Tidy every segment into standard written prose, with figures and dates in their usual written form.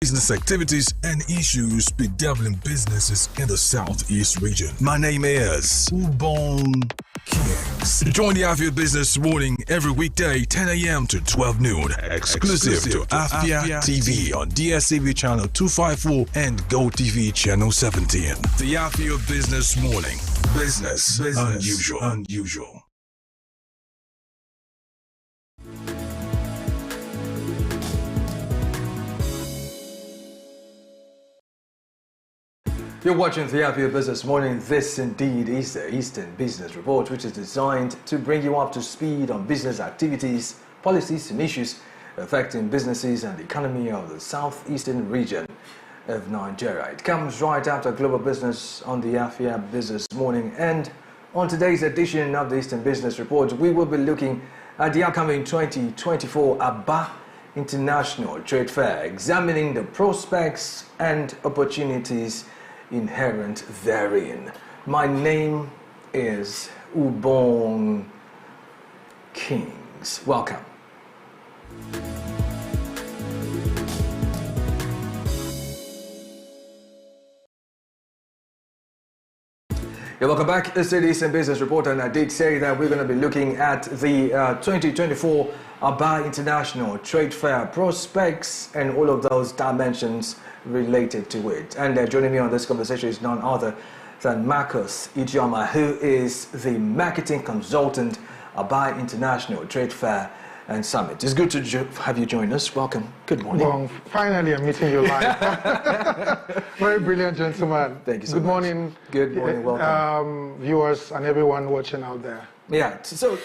business activities and issues bedeviling businesses in the Southeast region. My name is Ubon Kings. Join the Afia Business Morning every weekday, 10 a.m. to 12 noon. Exclusive to Afia TV on DSTV channel 254 and GoTV channel 17. The Afia Business Morning. Business unusual. You're watching the Afia Business Morning. This indeed is the Eastern Business Report, which is designed to bring you up to speed on business activities, policies and issues affecting businesses and the economy of the Southeastern region of Nigeria. It comes right after Global Business on the Afia Business Morning. And on today's edition of the Eastern Business Report, we will be looking at the upcoming 2024 Aba International Trade Fair, examining the prospects and opportunities inherent therein. My name is Ubon Kings. Welcome. Welcome back. It's the Eastern Business Report, and I did say that we're going to be looking at the 2024 Aba International Trade Fair prospects and all of those dimensions related to it. And joining me on this conversation is none other than Marcus Ijoma, who is the marketing consultant Aba International Trade Fair and Summit. It's good to have you join us. Welcome. Good morning. Well, finally I'm meeting you live. Very brilliant gentleman. Thank you so much. Good morning. Good morning. Welcome. Viewers and everyone watching out there. Yeah. So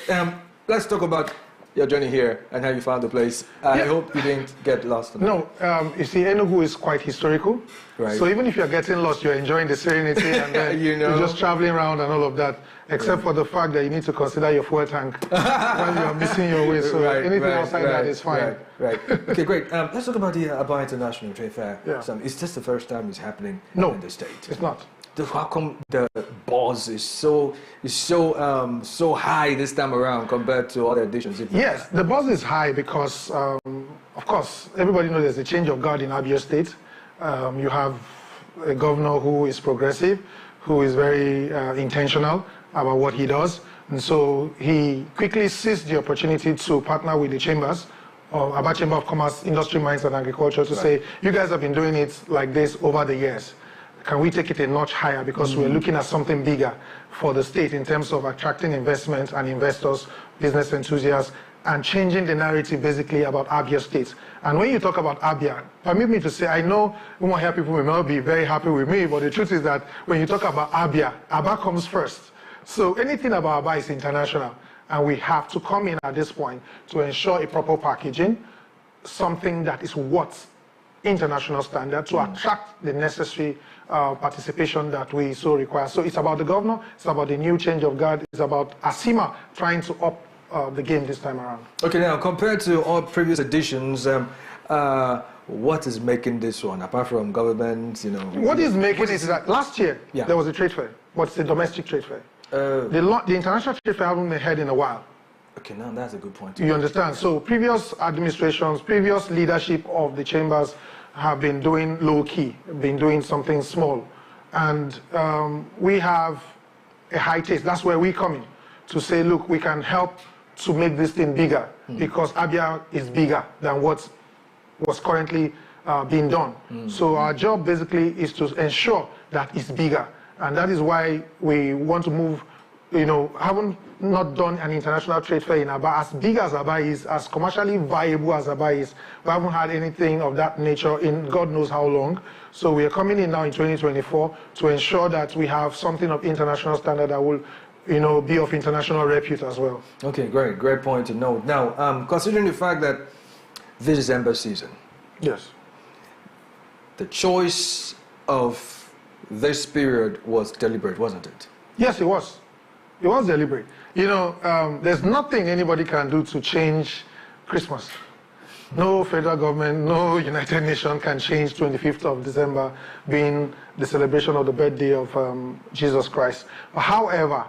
let's talk about your journey here and how you found the place. I hope you didn't get lost. No, you see, Enugu is quite historical. Right. So even if you're getting lost, you're enjoying the serenity and then you're just traveling around and all of that, except for the fact that you need to consider your fuel tank while you're missing your way. So anything outside that is fine. Right. Okay, great. Let's talk about the Aba International Trade Fair. Yeah. Is this the first time it's happening in the state? It's not. How come the buzz is so high this time around compared to other editions? Yes, the buzz is high because, of course, everybody knows there's a change of guard in Abia State. You have a governor who is progressive, who is very intentional about what he does. And so he quickly seized the opportunity to partner with the chambers, Aba Chamber of Commerce, Industry, Mines and Agriculture, to say, you guys have been doing it like this over the years. Can we take it a notch higher, because we're looking at something bigger for the state in terms of attracting investment and investors, business enthusiasts, and changing the narrative basically about Abia State. And when you talk about Abia, permit me to say, I know here people may not be very happy with me, but the truth is that when you talk about Abia, Aba comes first. So anything about Aba is international, and we have to come in at this point to ensure a proper packaging, something that is what international standard to attract the necessary participation that we so require. So it's about the governor, it's about the new change of guard, it's about ASIMA trying to up the game this time around. Okay, now compared to all previous editions, what is making this one, apart from government, What is making it is that last year there was a trade fair, but it's a domestic trade fair. The international trade fair hasn't been held in a while. Okay, now that's a good point. You understand? So previous administrations, previous leadership of the chambers have been doing low-key, been doing something small. And we have a high taste. That's where we come in, to say, look, we can help to make this thing bigger, because Abia is bigger than what was currently being done. So our job basically is to ensure that it's bigger. And that is why we want to move, haven't not done an international trade fair in Aba as big as Aba is, as commercially viable as Aba is. We haven't had anything of that nature in God knows how long. So we are coming in now in 2024 to ensure that we have something of international standard that will, be of international repute as well. Okay, great point to note. Now, considering the fact that this is ember season, yes, the choice of this period was deliberate, wasn't it? Yes, it was. It was deliberate. There's nothing anybody can do to change Christmas. No federal government, no United Nations can change 25th of December being the celebration of the birthday of Jesus Christ. However,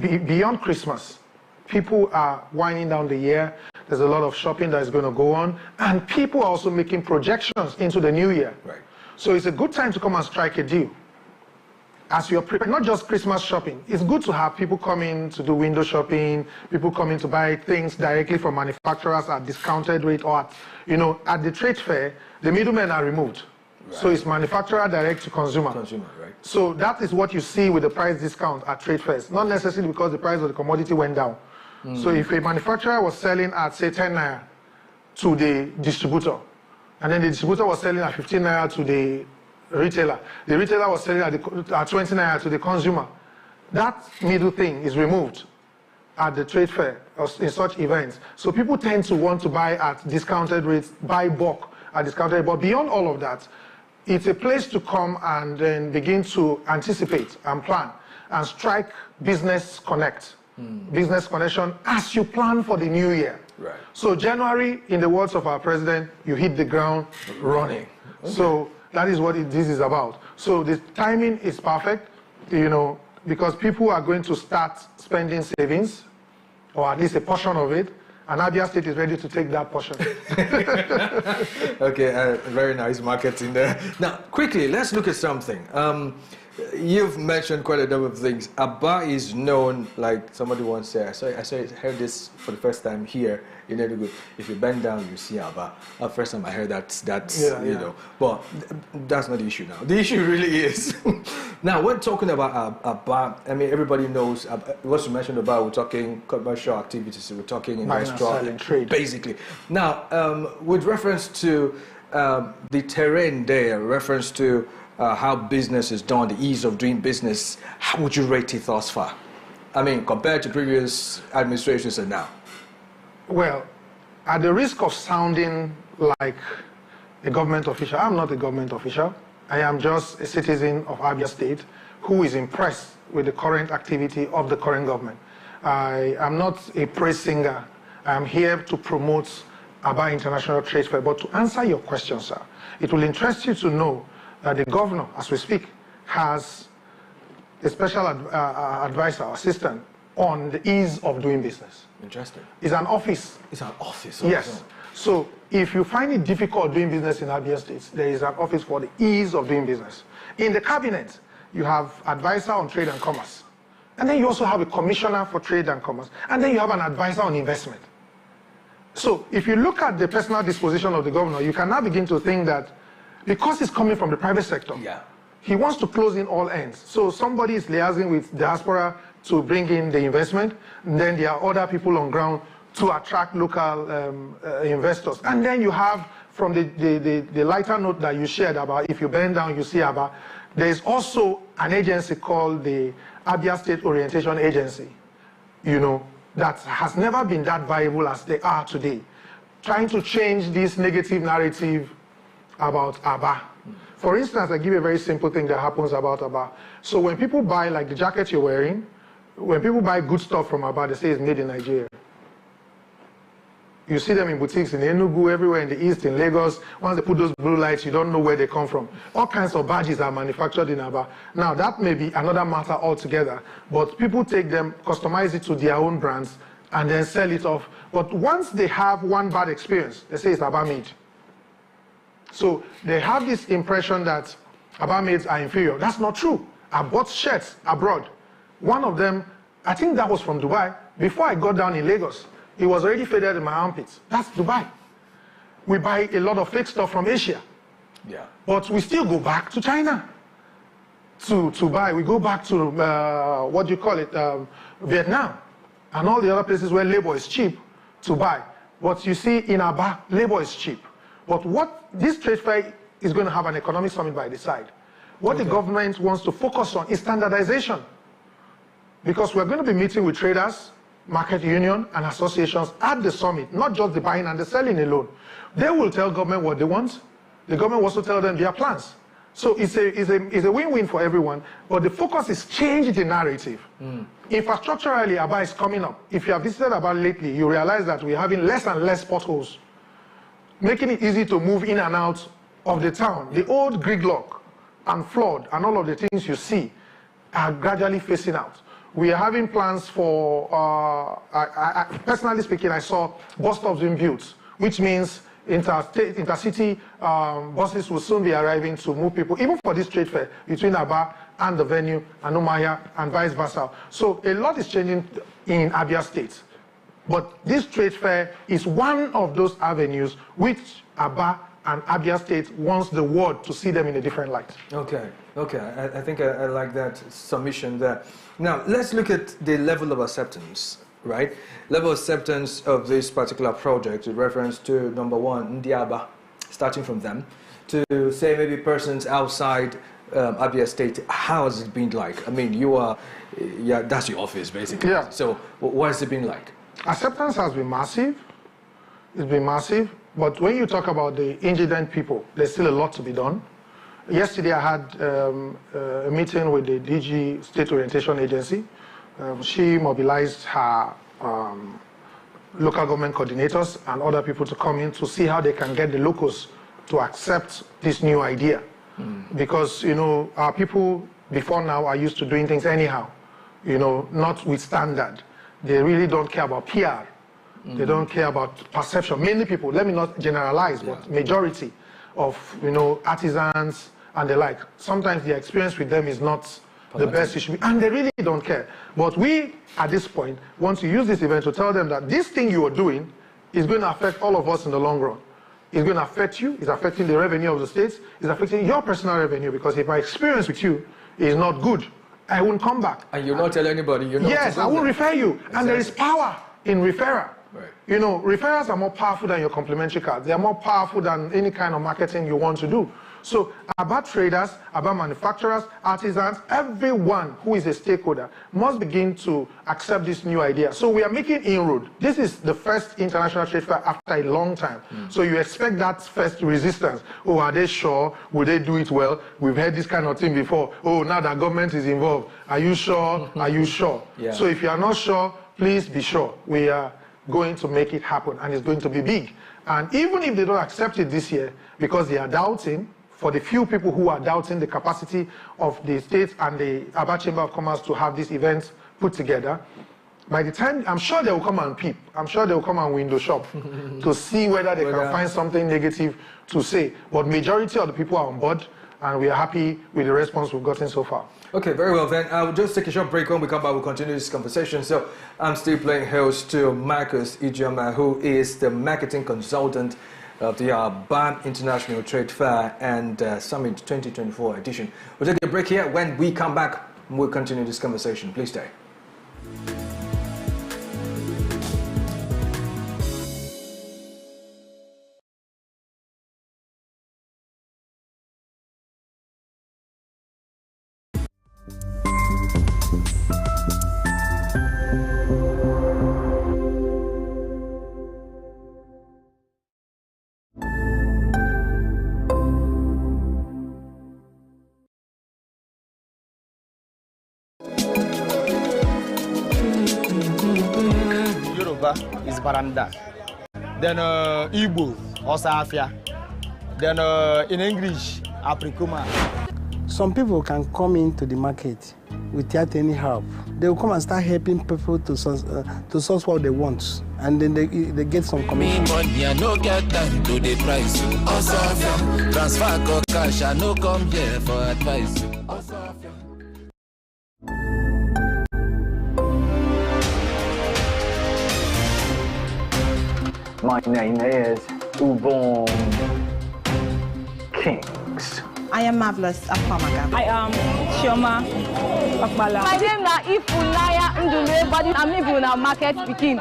beyond Christmas, people are winding down the year. There's a lot of shopping that is going to go on. And people are also making projections into the new year. Right. So it's a good time to come and strike a deal. As you're prepared, not just Christmas shopping. It's good to have people coming to do window shopping, people coming to buy things directly from manufacturers at discounted rate, or at, at the trade fair, the middlemen are removed. Right. So it's manufacturer direct to consumer. Right. So that is what you see with the price discount at trade fairs, not necessarily because the price of the commodity went down. So if a manufacturer was selling at, say, 10 naira to the distributor, and then the distributor was selling at 15 naira to the retailer was selling at 20 naira to the consumer, that middle thing is removed at the trade fair or in such events. So people tend to want to buy at discounted rates, buy bulk at discounted rates. But beyond all of that, it's a place to come and then begin to anticipate and plan and strike business connect. Business connection as you plan for the new year. Right. So January, in the words of our president, you hit the ground running. Okay. So that is what this is about. So the timing is perfect, because people are going to start spending savings, or at least a portion of it, and Abia State is ready to take that portion. Okay, very nice marketing there. Now, quickly, let's look at something. You've mentioned quite a number of things. Aba is known, like somebody once said, I heard this for the first time here in Enugu. If you bend down, you see Aba. First time I heard that, but that's not the issue now. The issue really is, now when talking about Aba, I mean, everybody knows, what you mentioned about, we're talking commercial activities, we're talking in restaurant, trade. Basically. Now, with reference to the terrain there, reference to how business is done, the ease of doing business, how would you rate it thus far? I mean, compared to previous administrations and now. Well, at the risk of sounding like a government official, I'm not a government official. I am just a citizen of Abia State who is impressed with the current activity of the current government. I am not a praise singer. I am here to promote Aba International Trade Fair. But to answer your question, sir, it will interest you to know that the governor, as we speak, has a special advisor, assistant, on the ease of doing business. Interesting. It's an office. It's an office. Yes. So if you find it difficult doing business in Abia State, there is an office for the ease of doing business. In the cabinet, you have advisor on trade and commerce. And then you also have a commissioner for trade and commerce. And then you have an advisor on investment. So if you look at the personal disposition of the governor, you can now begin to think that because it's coming from the private sector, he wants to close in all ends. So somebody is liaising with diaspora to bring in the investment, and then there are other people on ground to attract local investors. And then you have, from the lighter note that you shared about if you bend down, you see Aba, there is also an agency called the Abia State Orientation Agency, that has never been that viable as they are today, trying to change this negative narrative about Aba. For instance, I give you a very simple thing that happens about Aba. So when people buy, like the jacket you're wearing, when people buy good stuff from Aba, they say it's made in Nigeria. You see them in boutiques in Enugu, everywhere in the east, in Lagos. Once they put those blue lights, you don't know where they come from. All kinds of badges are manufactured in Aba. Now, that may be another matter altogether, but people take them, customize it to their own brands, and then sell it off. But once they have one bad experience, they say it's Aba made. So they have this impression that Aba maids are inferior. That's not true. I bought shirts abroad. One of them, I think that was from Dubai. Before I got down in Lagos, it was already faded in my armpits. That's Dubai. We buy a lot of fake stuff from Asia. Yeah. But we still go back to China to buy. We go back to, Vietnam, and all the other places where labor is cheap to buy. But you see, in Aba, labor is cheap. But what this trade fair is going to have an economic summit by the side. What the government wants to focus on is standardization. Because we're going to be meeting with traders, market union, and associations at the summit, not just the buying and the selling alone. They will tell government what they want. The government will also tell them their plans. So it's a win-win for everyone, but the focus is change the narrative. Infrastructurally, Aba is coming up. If you have visited Aba lately, you realize that we're having less and less potholes, making it easy to move in and out of the town. The old gridlock and flood and all of the things you see are gradually phasing out. we are having plans for, personally speaking, I saw bus stops being built, which means intercity buses will soon be arriving to move people, even for this trade fair, between Aba and the venue, and Umuahia, and vice versa. So a lot is changing in Abia State. But this trade fair is one of those avenues which Aba and Abia State wants the world to see them in a different light. Okay. I think I like that submission there. Now, let's look at the level of acceptance, right? Level of acceptance of this particular project with reference to, number one, Ndiaba, starting from them, to say maybe persons outside Abia State. How has it been like? I mean, that's your office, basically. Yeah. So what has it been like? Acceptance has been massive. It's been massive. But when you talk about the indigent people, there's still a lot to be done. Yesterday, I had a meeting with the DG State Orientation Agency. She mobilized her local government coordinators and other people to come in to see how they can get the locals to accept this new idea. Because, our people before now are used to doing things anyhow, not with standard. They really don't care about PR. They don't care about perception. Many people, let me not generalize, but majority of, artisans and the like, sometimes the experience with them is not the best it should be, and they really don't care. But we, at this point, want to use this event to tell them that this thing you are doing is going to affect all of us in the long run. It's going to affect you, it's affecting the revenue of the states, it's affecting your personal revenue, because if my experience with you is not good, I won't come back. And you'll not tell anybody, Yes, I won't refer you. Exactly. And there is power in referral. Right. Referrals are more powerful than your complimentary cards. They are more powerful than any kind of marketing you want to do. So about traders, about manufacturers, artisans, everyone who is a stakeholder must begin to accept this new idea. So we are making inroad. This is the first international trade fair after a long time. So you expect that first resistance. Oh, are they sure? Will they do it well? We've heard this kind of thing before. Oh, now the government is involved. Are you sure? Are you sure? Yeah. So if you are not sure, please be sure. We are going to make it happen, and it's going to be big. And even if they don't accept it this year because they are doubting, for the few people who are doubting the capacity of the state and the Aba Chamber of Commerce to have this event put together, by the time, I'm sure they will come and peep. I'm sure they will come and window shop to see whether they can find something negative to say. But majority of the people are on board, and we are happy with the response we've gotten so far. Okay, very well then. I'll just take a short break. When we come back, we'll continue this conversation. So I'm still playing host to Marcus Ijeoma, who is the marketing consultant of the Aba International Trade Fair and Summit 2024 edition. We'll take a break here. When we come back, we'll continue this conversation. Please stay. Is Baranda. Then Igbo, also Afia. Then in English, Aprikuma. Some people can come into the market without any help. They will come and start helping people to source what they want, and then they get some commission. Me money, I no get time to the price. Also Afia, transfer or cash, I no come here for advice. Also Afia. My name is Ubon Kings. I am Marvelous Apamaga. I am Chioma Akbala. My name is Ifunaya Ndule, but I'm even a market speaking.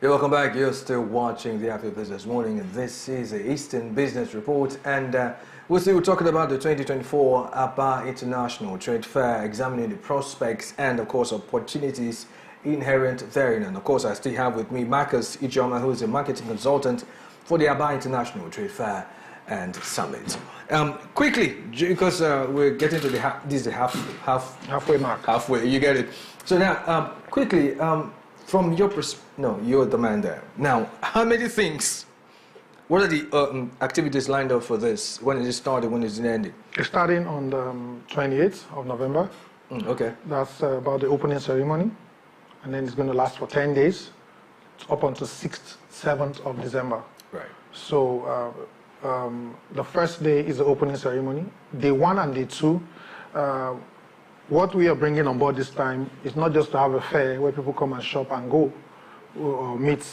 Yeah, welcome back. You're still watching the Afia Business Morning, and this is the Eastern Business Report. And we're still talking about the 2024 Aba International Trade Fair, examining the prospects and, of course, opportunities inherent therein. And, of course, I still have with me Marcus Ijoma, who is a marketing consultant for the Aba International Trade Fair and Summit. Quickly, because we're getting to the halfway mark. Halfway, you get it. So now, quickly, from your perspective, no, you're the man there. Now, how many things, what are the activities lined up for this? When is it starting, when is it ending? It's starting on the 28th of November. Okay. That's about the opening ceremony. And then it's going to last for 10 days, up until 6th, 7th of December. Right. So the first day is the opening ceremony. Day 1 and day 2, what we are bringing on board this time is not just to have a fair where people come and shop and go, or meet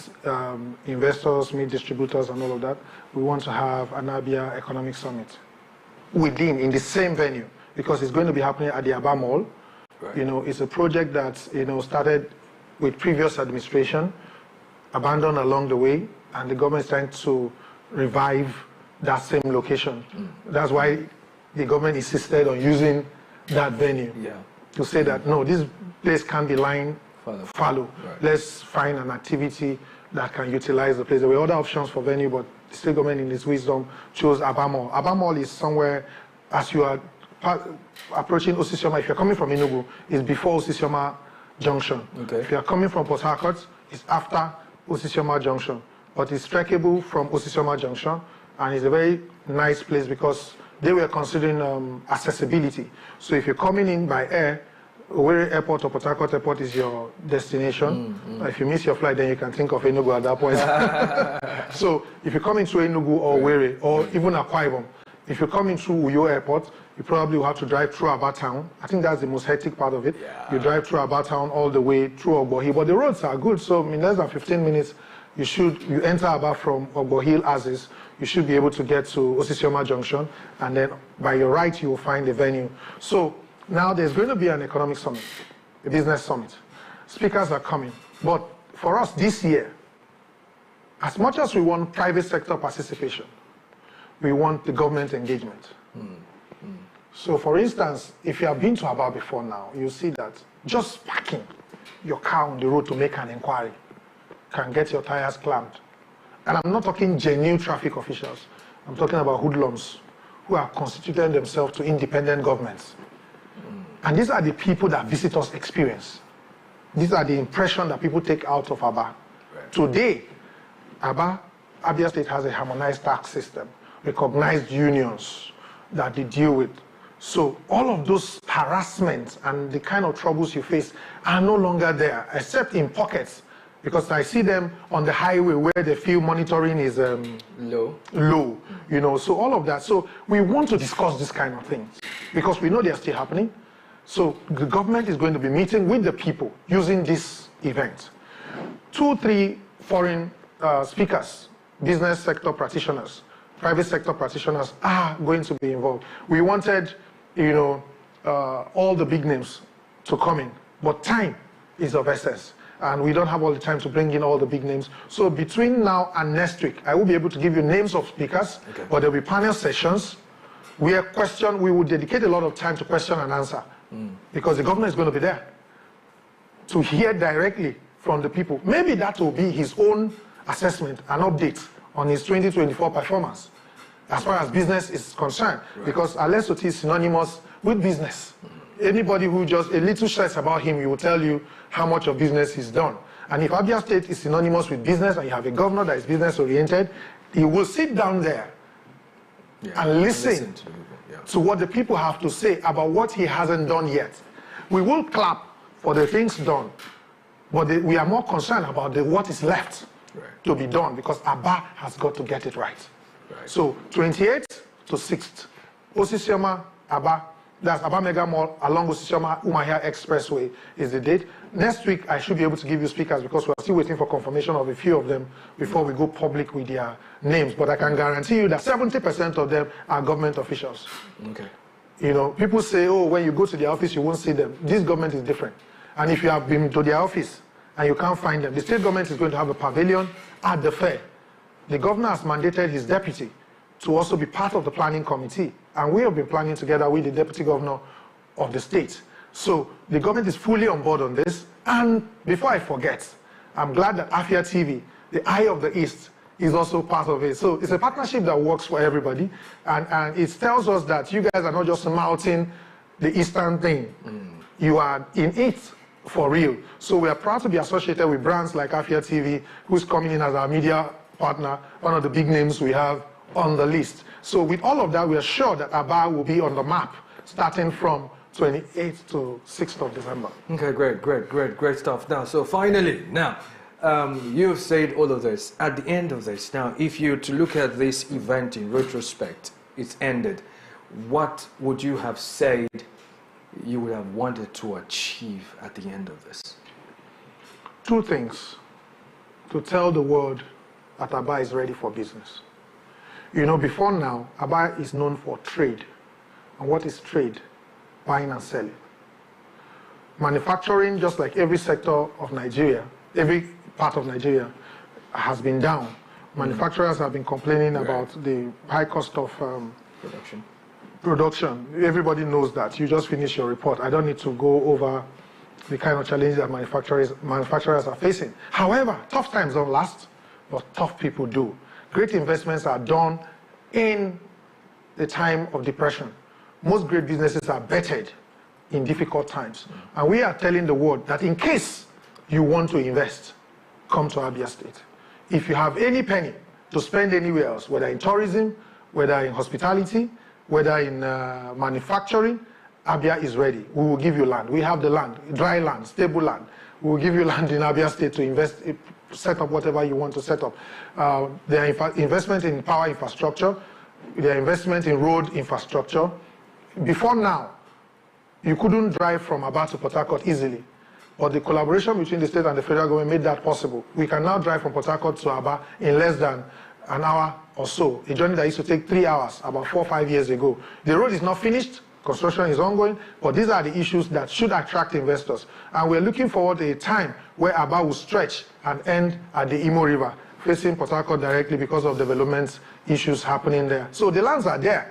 investors, meet distributors and all of that. We want to have an Abia Economic Summit in the same venue, because it's going to be happening at the Aba Mall. Right. You know, it's a project that, you know, started with previous administration, abandoned along the way, and the government is trying to revive that same location. That's why the government insisted on using that venue to say that, no, this place can't be lying fallow. Right. Let's find an activity that can utilize the place. There were other options for venue, but the state government in its wisdom chose Aba Mall. Aba Mall is somewhere, as you are approaching Osisioma, if you're coming from Enugu, it's before Osisioma Junction. Okay. If you're coming from Port Harcourt, it's after Osisioma Junction. But it's trackable from Osisioma Junction, and it's a very nice place because they were considering accessibility. So if you're coming in by air, Owerri Airport or Port Harcourt Airport is your destination. If you miss your flight, then you can think of Enugu at that point. So if you come into Enugu or Owerri, or even Akwa Ibom, if you come into Uyo Airport, you probably will have to drive through Aba Town. I think that's the most hectic part of it. Yeah. You drive through Aba Town all the way through Ogbohi, but the roads are good. So in less than 15 minutes, you enter Aba from Ogbohi Axis. You should be able to get to Osisioma Junction, and then by your right, you will find the venue. So now there's going to be an economic summit, a business summit. Speakers are coming. But for us this year, as much as we want private sector participation, we want the government engagement. So for instance, if you have been to Aba before now, you see that just parking your car on the road to make an inquiry can get your tires clamped. And I'm not talking genuine traffic officials. I'm talking about hoodlums who are constituting themselves to independent governments. And these are the people that visitors experience. These are the impression that people take out of Aba. Right. Today, Abia State has a harmonized tax system, recognized unions that they deal with. So all of those harassments and the kind of troubles you face are no longer there, except in pockets. Because I see them on the highway where they feel monitoring is low, you know, so all of that. So we want to discuss this kind of things because we know they are still happening. So the government is going to be meeting with the people using this event. 2, 3 foreign speakers, business sector practitioners, private sector practitioners are going to be involved. We wanted, you know, all the big names to come in, but time is of essence. And we don't have all the time to bring in all the big names. So between now and next week, I will be able to give you names of speakers, but there will be panel sessions where we will dedicate a lot of time to question and answer because the governor is going to be there to hear directly from the people. Maybe that will be his own assessment and update on his 2024 performance as far as business is concerned, because Alessot is synonymous with business. Anybody who just a little stress about him, he will tell you how much of business he's done. And if Abia State is synonymous with business and you have a governor that is business oriented, he will sit down there and listen to what the people have to say about what he hasn't done yet. We will clap for the things done, but we are more concerned about what is left to be done, because Aba has got to get it right. So 28th to 6th, Osisioma, Aba, that's Aba Mega Mall along Osisioma Umahia Expressway is the date. Next week, I should be able to give you speakers because we're still waiting for confirmation of a few of them before we go public with their names. But I can guarantee you that 70% of them are government officials. Okay. You know, people say, oh, when you go to their office, you won't see them. This government is different. And if you have been to their office and you can't find them. The state government is going to have a pavilion at the fair. The governor has mandated his deputy to also be part of the planning committee, and we have been planning together with the deputy governor of the state. So the government is fully on board on this. And before I forget, I'm glad that Afia TV, the Eye of the East, is also part of it. So it's a partnership that works for everybody, and it tells us that you guys are not just mouthing the Eastern thing. You are in it for real. So we are proud to be associated with brands like Afia TV, who's coming in as our media partner, one of the big names we have on the list. So with all of that, we are sure that Aba will be on the map starting from 28th to 6th of December. Okay, great stuff. Now, so finally, now, you've said all of this. At the end of this, now, if you to look at this event in retrospect, it's ended, what would you have said you would have wanted to achieve at the end of this? Two things. To tell the world that Aba is ready for business. You know, before now, Aba is known for trade. And what is trade? Buying and selling. Manufacturing, just like every sector of Nigeria, every part of Nigeria has been down. Manufacturers have been complaining about the high cost of production. Everybody knows that. You just finished your report. I don't need to go over the kind of challenges that manufacturers are facing. However, tough times don't last, but tough people do. Great investments are done in the time of depression. Most great businesses are bettered in difficult times. And we are telling the world that in case you want to invest, come to Abia State. If you have any penny to spend anywhere else, whether in tourism, whether in hospitality, whether in manufacturing, Abia is ready. We will give you land. We have the land, dry land, stable land. We will give you land in Abia State to invest, set up whatever you want to set up. There are investment in power infrastructure, there are investment in road infrastructure. Before now, you couldn't drive from Aba to Port Harcourt easily, but the collaboration between the state and the federal government made that possible. We can now drive from Port Harcourt to Aba in less than an hour or so, a journey that used to take 3 hours about 4 or 5 years ago. The road is not finished, construction is ongoing, but these are the issues that should attract investors. And we're looking forward to a time where Aba will stretch and end at the Imo River, facing Port Harcourt directly because of development issues happening there. So the lands are there.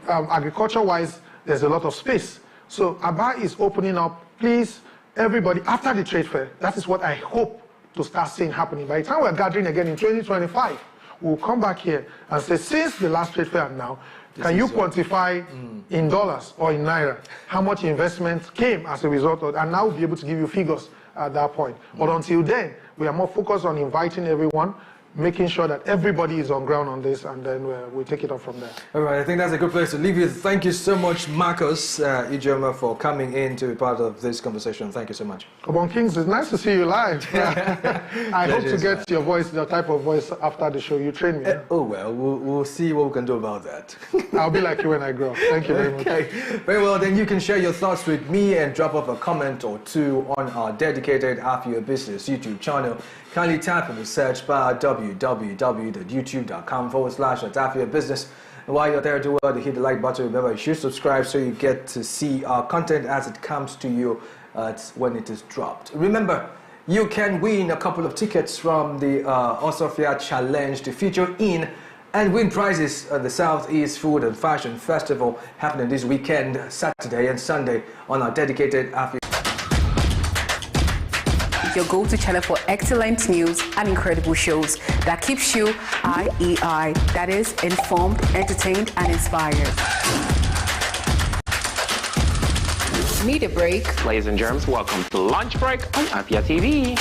Agriculture-wise, there's a lot of space. So Aba is opening up. Please, everybody, after the trade fair, that is what I hope to start seeing happening. By the time we're gathering again in 2025, we'll come back here and say, since the last trade fair now, can you quantify in dollars or in naira how much investment came as a result of, and now we'll be able to give you figures at that point. But until then, we are more focused on inviting everyone, making sure that everybody is on ground on this, and then we'll take it up from there. All right, I think that's a good place to leave it. Thank you so much, Marcus Ijoma, for coming in to be part of this conversation. Thank you so much. Obon Kings, it's nice to see you live. I hope to get your voice, the type of voice after the show. You train me. We'll see what we can do about that. I'll be like you when I grow. Thank you very much. Okay, very well. Then you can share your thoughts with me and drop off a comment or two on our dedicated Afia Business YouTube channel. Kindly type in the search bar www.youtube.com/Afia Business. And while you're there, do well to hit the like button. Remember, you should subscribe so you get to see our content as it comes to you when it is dropped. Remember, you can win a couple of tickets from the Osofia Challenge to feature in and win prizes at the Southeast Food and Fashion Festival happening this weekend, Saturday and Sunday, on our dedicated Afia. Your go-to channel for excellent news and incredible shows that keeps you IEI, that is informed, entertained, and inspired. Need a break? Ladies and germs, welcome to Lunch Break on Afia TV.